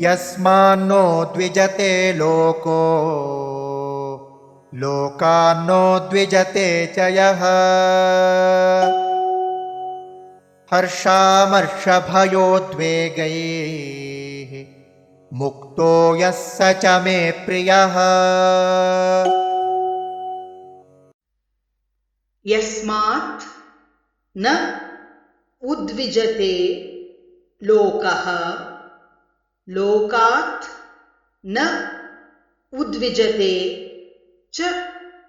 यस्मान्नो द्विजते लोको लोकान्नो द्विजते च यः हर्षामर्षभयोद्वेगैः मुक्तो यः स च मे प्रियः। यस्मात् न उद्विजते लोकः लोकात् न उद्विजते च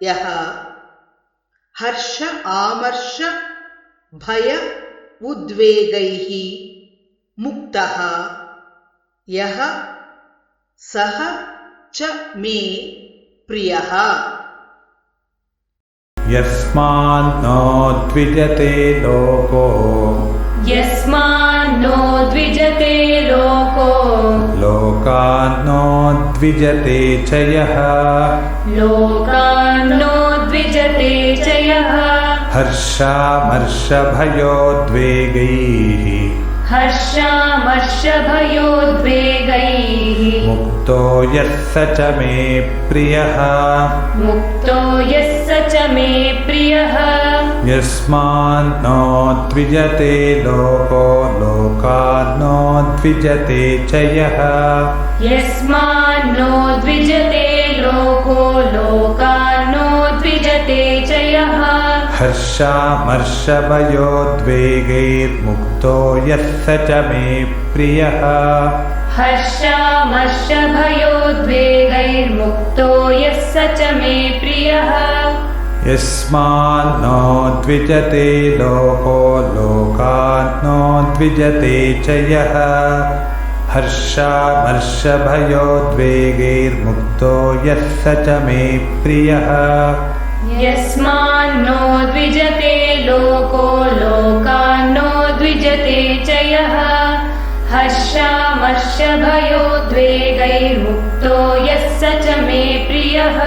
यः हर्ष आमर्ष भय उद्वेगैः मुक्तः यः सः च मे प्रियः। यस्मान्नो द्विजते लोको यस्मान्नो द्विजते लोको लोकान्नो द्विजते च यः लोकान्नो द्विजते च यः हर्षामर्षभयोद्वेगैः हर्षामर्षभयोद्वेगैः मुक्तो यः स च मे प्रियः। मुक्तो यः स च मे प्रियः। यस्मान्नो द्विजते लोको लोकान्नो द्विजते च यः यस्मान्नो द्विजते लोको लोकान्नो द्विजते च यः हर्षामर्षभयोद्वेगैर्मुक्तो यः स च मे प्रियः। हर्षामर्षभयोद्वेगैर्मुक्तो यः स च मे प्रियः। यस्मान्नो द्विजते लोको लोकान्नो द्विजते च यः हर्षामर्षभयोद्वेगैर्मुक्तो यः स च मे प्रियः। यस्मान्नो द्विजते लोको लोकान्नो द्विजते च यः हर्षामर्षभयोद्वेगैर्मुक्तो यः स च मे प्रियः।